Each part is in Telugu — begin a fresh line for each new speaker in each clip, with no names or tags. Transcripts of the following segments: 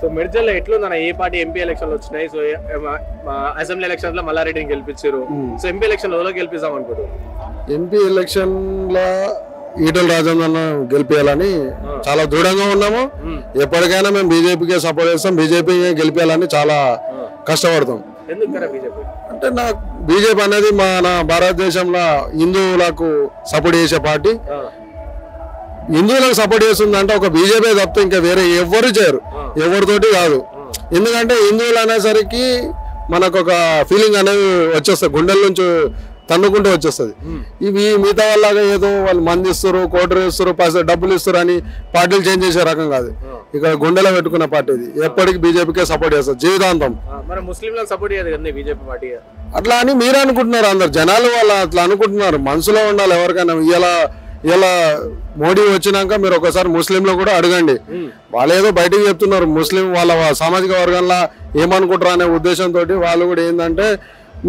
సో మెడ్చల్ ఎట్లుందన్న ఏ పార్టీ ఎంపీ ఎలక్షన్లు వచ్చినాయి సో అసెంబ్లీ ఎలక్షన్స్ లో మల్లారెడ్డిని గెలిపించారు సో ఎంపీ ఎలక్షన్ లో గెలిపిస్తాం అనుకుంటారు
ఎంపీ ఎలక్షన్ లో ఈటల రాజేందర్ గెలిపేయాలని చాలా దృఢంగా ఉన్నాము ఎప్పటికైనా మేము బీజేపీకే సపోర్ట్ చేస్తాం బీజేపీ గెలిపేయాలని చాలా కష్టపడతాం అంటే నాకు బీజేపీ అనేది మన భారతదేశంలో హిందువులకు సపోర్ట్ చేసే పార్టీ హిందువులకు సపోర్ట్ చేస్తుందంటే ఒక బీజేపీ తప్పితే ఇంకా వేరే ఎవరు చేయరు ఎవరితోటి కాదు ఎందుకంటే హిందువులు అనేసరికి మనకు ఒక ఫీలింగ్ అనేది వచ్చేస్తుంది గుండెల నుంచి తన్నుకుంటూ వచ్చేస్తుంది ఇవి మిగతా వాళ్ళగా ఏదో వాళ్ళు మంది ఇస్తారు కోటరు ఇస్తారు డబ్బులు ఇస్తారు అని పార్టీలు చేంజ్ చేసే రకం కాదు ఇక్కడ గుండెలో పెట్టుకున్న పార్టీ ఇది ఎప్పటికీ బీజేపీకే సపోర్ట్ చేస్తారు జీవితాంతం అట్లా అని మీరు అనుకుంటున్నారు అందరు జనాలు వాళ్ళు అట్లా అనుకుంటున్నారు మనసులో ఉండాలి ఎవరికైనా ఇలా మోడీ వచ్చినాక మీరు ఒకసారి ముస్లింలు కూడా అడగండి వాళ్ళు ఏదో బయటకు చెప్తున్నారు ముస్లిం వాళ్ళ సామాజిక వర్గంలో ఏమనుకుంటారు అనే ఉద్దేశంతో వాళ్ళు కూడా ఏంటంటే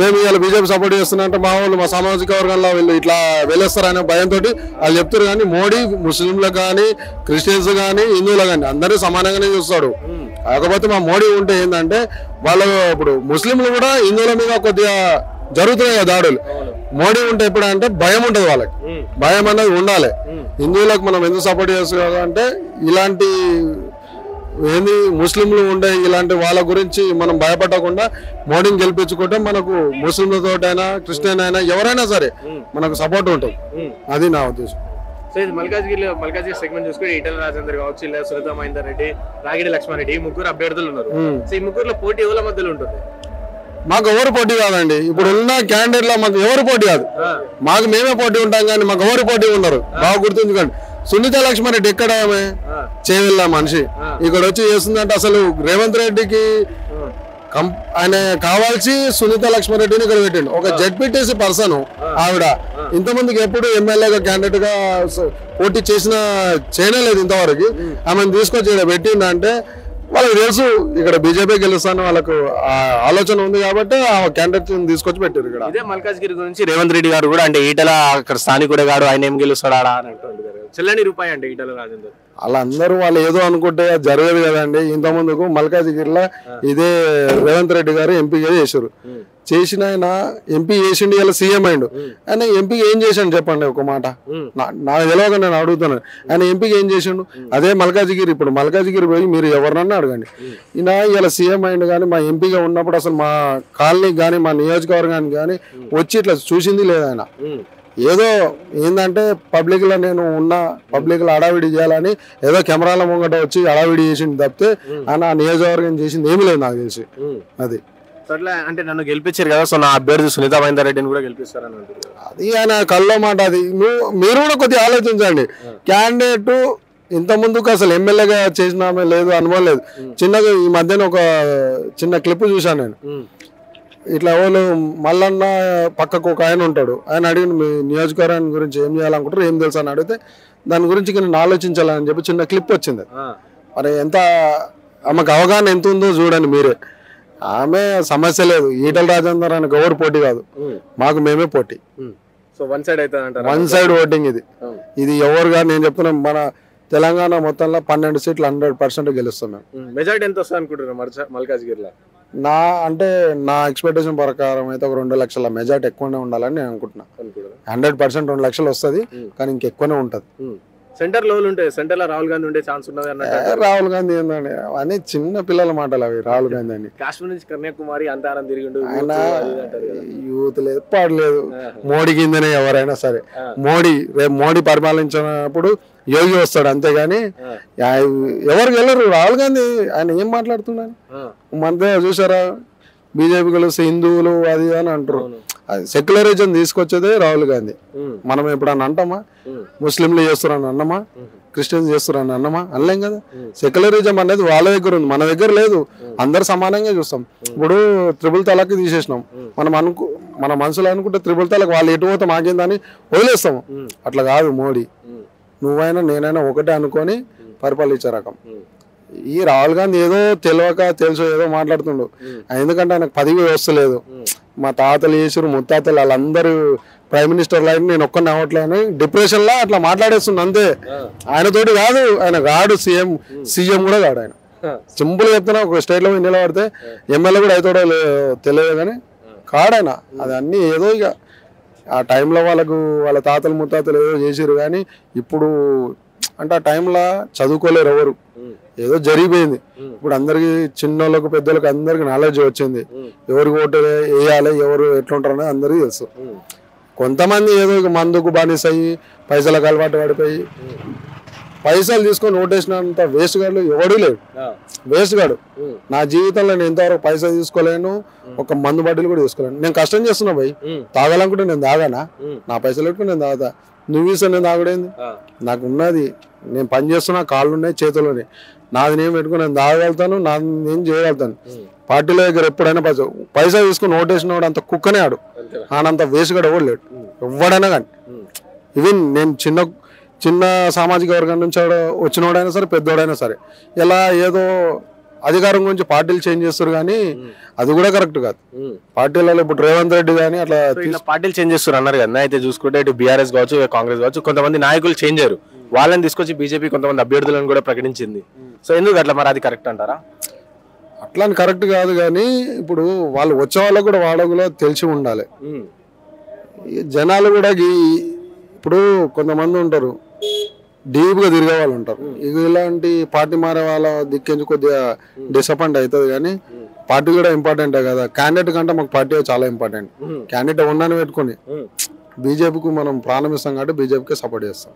మేము ఇలా బీజేపీ సపోర్ట్ చేస్తున్నారంటే మా వాళ్ళు మా సామాజిక వర్గంలో వీళ్ళు ఇట్లా వెళ్ళేస్తారనే భయంతో వాళ్ళు చెప్తారు కానీ మోడీ ముస్లింలకు కానీ క్రిస్టియన్స్ కానీ హిందువులు కానీ అందరూ సమానంగానే చూస్తాడు కాకపోతే మా మోడీ ఉంటే ఏంటంటే వాళ్ళు ఇప్పుడు ముస్లింలు కూడా హిందువుల మీద కొద్దిగా జరుగుతున్నాయి కదా దాడులు మోడీ ఉంటే ఎప్పుడంటే భయం ఉంటుంది వాళ్ళకి భయం అనేది ఉండాలి హిందువులకు మనం ఎందుకు సపోర్ట్ చేస్తున్నాం అంటే ఇలాంటి ఏంది ముస్లింలు ఉండే ఇలాంటి వాళ్ళ గురించి మనం భయపడకుండా మోడీని గెలిపించుకుంటే మనకు ముస్లింలతోటైనా క్రిస్టియన్ అయినా ఎవరైనా సరే మనకు సపోర్ట్ ఉంటుంది అది నా ఉద్దేశం
సో ఇది మల్కాజ్గిరి సెగ్మెంట్ చూసుకుంటే ఈటల రాజేందర్ కావచ్చు ఇలా సునీత మహేందర్ రెడ్డి రాగిడి లక్ష్మణ్ రెడ్డి ముగ్గురు అభ్యర్థులు ఉన్నారు సో ఈ ముగ్గురులో పోటీ ఎవరి మధ్యలో ఉంటుంది
మాకు ఎవరు పోటీ కాదండి ఇప్పుడు ఉన్న క్యాండిడేట్ లో మాకు ఎవరు పోటీ కాదు మాకు మేమే పోటీ ఉంటాం కానీ మాకు ఎవరు పోటీ ఉన్నారు బాగా గుర్తుంచుకోండి సునీత లక్ష్మణ్ రెడ్డి ఎక్కడ చేయవల్ల మనిషి ఇక్కడ వచ్చి చేస్తుందంటే అసలు రేవంత్ రెడ్డికి ఆయన కావాల్సి సునీత లక్ష్మణ్ రెడ్డిని ఇక్కడ పెట్టండి ఒక జెడ్పీటీసీ పర్సన్ ఆవిడ ఇంతమందికి ఎప్పుడు ఎమ్మెల్యేగా క్యాండిడేట్ గా పోటీ చేయలేదు ఇంతవరకు ఆమెను తీసుకొచ్చి ఇక్కడ పెట్టిందంటే వాళ్ళకి తెలుసు ఇక్కడ బీజేపీ గెలుస్తాను వాళ్ళకు ఆలోచన ఉంది కాబట్టి ఆ క్యాండిడేట్ తీసుకొచ్చి పెట్టారు ఇక్కడ
ఇదే మల్కాజ్గిరి గురించి రేవంత్ రెడ్డి గారు కూడా అంటే ఈటల అక్కడ స్థానికుడే గాడు ఆయన ఏం గెలుస్తాడా అని అంటుంటారు చెల్లని రూపాయి అంటే ఈటల రాజేందర్
వాళ్ళందరూ వాళ్ళు ఏదో అనుకుంటే జరగదు కదండి ఇంత ముందుకు మల్కాజ్గిరిలో ఇదే రేవంత్ రెడ్డి గారు ఎంపీగా చేశారు చేసిన ఆయన ఎంపీ చేసిండు ఇలా సీఎం అయిండు ఆయన ఎంపీకి ఏం చేశాడు చెప్పండి ఒక మాట నాకు తెలియక నేను అడుగుతున్నాను ఆయన ఎంపీకి ఏం చేసిండు అదే మల్కాజ్గిరి ఇప్పుడు మల్కాజ్గిరి పోయి మీరు ఎవరినన్నా అడగండి ఈయన ఇలా సీఎం అయిండు కానీ మా ఎంపీగా ఉన్నప్పుడు అసలు మా కాలనీకి కానీ మా నియోజకవర్గానికి కానీ వచ్చి ఇట్లా చూసింది లేదు ఆయన ఏదో ఏంటంటే పబ్లిక్ లో నేను ఉన్న పబ్లిక్ లో అడావిడి చేయాలని ఏదో కెమెరాల ముంగట వచ్చి అడావిడి చేసింది తప్పితే ఆయన నియోజకవర్గం చేసింది ఏమీ లేదు నాకు తెలిసి అది
అంటే నన్ను గెలిపించారు కదా సో నా అభ్యర్థి సునీత మహేందర్ రెడ్డిని కూడా గెలిపిస్తారని అంటారు
అది ఆయన కల్లో మాట అది మీరు కూడా కొద్దిగా ఆలోచించండి క్యాండిడేట్ ఇంత ముందుకు అసలు ఎమ్మెల్యేగా చేసినామే లేదు అనుభవం లేదు చిన్నగా ఈ మధ్యన ఒక చిన్న క్లిప్ చూశాను నేను ఇట్లా ఎవరు మల్లన్న పక్కకు ఒక ఆయన ఉంటాడు ఆయన అడిగిన మీ నియోజకవర్గం గురించి ఏం చేయాలనుకుంటారు ఏం తెలుసు అని అడిగితే దాని గురించి నేను ఆలోచించాలని చెప్పి చిన్న క్లిప్ వచ్చింది మరి ఎంత ఆమెకు అవగాహన ఎంత ఉందో చూడండి మీరే ఆమె సమస్య లేదు ఈటల రాజేందర్ ఆయనకు ఎవరు పోటీ కాదు మాకు మేమే పోటీ వన్ సైడ్ ఓటింగ్ ఇది ఎవరు గారు నేను చెప్తున్నాను మన తెలంగాణ మొత్తంలో 12 సీట్లు 100% గెలుస్తాం మేము
మెజారిటీ ఎంత వస్తుంది అనుకుంటున్నారు మల్కాజ్గిరిలో
నా ఎక్స్పెక్టేషన్ ప్రకారం అయితే ఒక 2 లక్షల మెజార్టీ ఎక్కువనే ఉండాలని నేను అనుకుంటున్నా 100% 2 లక్షలు వస్తుంది కానీ ఇంకెక్కువనే ఉంటది
సెంటర్ లో ఉంటాయి సెంటర్ లో రాహుల్ గాంధీ ఉండే ఛాన్స్ ఉన్నది అన్నట్టు
రాహుల్ గాంధీ ఏందండి అని చిన్న పిల్లల మాటలు అవి రాహుల్ గాంధీ అని
కాశ్మీర్ నుంచి కన్యాకుమారి అంతారం తిరిగిండు
ఆయన యూత్ లేదు పాడలేదు మోడీ కిందనే ఎవరైనా సరే రేపు మోడీ పరిపాలించినప్పుడు యోగి వస్తాడు అంతేగాని ఎవరు వెళ్ళరు రాహుల్ గాంధీ ఆయన ఏం మాట్లాడుతున్నాను మధ్య చూసారా బీజేపీ కలిసి హిందువులు అది అని అంటారు సెక్యులరిజం తీసుకొచ్చేదే రాహుల్ గాంధీ మనం ఎప్పుడన్నా అంటామా ముస్లింలు చేస్తారని అన్నమా క్రిస్టియన్స్ చేస్తారని అన్నమా అనలేం కదా సెక్యులరిజం అనేది వాళ్ళ దగ్గర ఉంది మన దగ్గర లేదు అందరు సమానంగా చూస్తాం ఇప్పుడు త్రిబుల్ తలాక్ తీసేసినాం మన మనసులో అనుకుంటే త్రిబుల్ తలాక్ వాళ్ళు ఎటు పోతే మాకేందని వదిలేస్తాము అట్లా కాదు మోడీ నువ్వైనా నేనైనా ఒకటే అనుకొని పరిపాలించే రకం ఈ రాహుల్ గాంధీ ఏదో తెలియక తెలుసు ఏదో మాట్లాడుతుండు ఎందుకంటే ఆయనకు పదవి వస్తలేదు మా తాతలు చేసారు ముత్తాతలు వాళ్ళందరూ ప్రైమ్ మినిస్టర్ లైన్ నేను ఒక్కరిని అవ్వట్లేని డిప్రెషన్ లా అట్లా మాట్లాడేస్తుంది అంతే ఆయనతోటి కాదు ఆయన గాడు సీఎం కూడా కాడు ఆయన సింపుల్ చెప్తున్నా, ఒక స్టేట్ లో నిలబడితే ఎమ్మెల్యే కూడా అవుతాడో తెలియదు కానీ కాడైనా అది అన్ని ఏదో ఇక ఆ టైంలో వాళ్ళ తాతలు ముత్తాతలు ఏదో చేసారు. కానీ ఇప్పుడు అంటే ఆ టైంలో చదువుకోలేరు ఎవరు, ఏదో జరిగిపోయింది. ఇప్పుడు అందరికి చిన్నోళ్ళకు పెద్దోళ్ళకి అందరికి నాలెడ్జ్ వచ్చింది, ఎవరికి ఓటు వేయాలి, ఎవరు ఎట్లుంటారు అనేది అందరికీ తెలుసు. కొంతమంది ఏదో ఇక మందుకు బానిస అయ్యి పైసలకు అలవాటు పడిపోయి పైసలు తీసుకొని ఓటేసినంత వేస్ట్ గాడు ఎవడూ లేడు. వేస్ట్ గాడు నా జీవితంలో నేను ఎంతవరకు పైసలు తీసుకోలేను, ఒక మందు బాటిల్ కూడా తీసుకోలేను. నేను కష్టం చేస్తున్నా భయ్, తాగాలనుకుంటే నేను తాగానా, నా పైసలు పెట్టుకుని నేను తాగుతా. నువ్వు ఇస్తా నేను తాగుడేంది, నాకు ఉన్నది, నేను పని చేస్తున్నా, కాళ్ళు ఉన్నాయి చేతులు ఉన్నాయి, నాది నేను పెట్టుకుని నేను తాగలుగుతాను, నాది నేను చేయగలుగుతాను. పార్టీల దగ్గర ఎప్పుడైనా పైసలు తీసుకుని ఓటేసిన వాడు అంత కుక్కనే ఆడు, ఆనంత వేస్ట్ గాడు ఎవడు లేడు ఎవడైనా కానీ. ఈవెన్ నేను చిన్న సామాజిక వర్గం నుంచి వచ్చినోడైనా సరే పెద్దోడైనా సరే ఇలా ఏదో అధికారం గురించి పార్టీలు చేంజ్ చేస్తారు కానీ అది కూడా కరెక్ట్ కాదు. పార్టీలలో ఇప్పుడు రేవంత్ రెడ్డి కానీ అట్లా
పార్టీలు చేంజ్ చేస్తారు అన్నారు కదా. అయితే చూసుకుంటే ఇటు బీఆర్ఎస్ కావచ్చు, కాంగ్రెస్ కావచ్చు, కొంతమంది నాయకులు చేంజ్ అయ్యారు, వాళ్ళని తీసుకొచ్చి బీజేపీ కొంతమంది అభ్యర్థులను కూడా ప్రకటించింది. సో ఎందుకు అట్లా, మరి అది కరెక్ట్ అంటారా?
అట్లా అని కరెక్ట్ కాదు కానీ ఇప్పుడు వాళ్ళు వచ్చే వాళ్ళకు కూడా వాళ్ళకు తెలిసి ఉండాలి. జనాలు కూడా ఇప్పుడు కొంతమంది ఉంటారు డీప్గా తిరిగే వాళ్ళు ఉంటారు, ఇక ఇలాంటి పార్టీ మారే వాళ్ళ దిక్కించి కొద్దిగా డిసప్పాయింట్ అవుతుంది. కానీ పార్టీ కూడా ఇంపార్టెంటే కదా, క్యాండిడేట్ కంటే మాకు పార్టీ చాలా ఇంపార్టెంట్. క్యాండిడేట్ ఉన్నాను పెట్టుకుని బీజేపీకి మనం ప్రారంభిస్తాం కాబట్టి బీజేపీకి సపోర్ట్ చేస్తాం.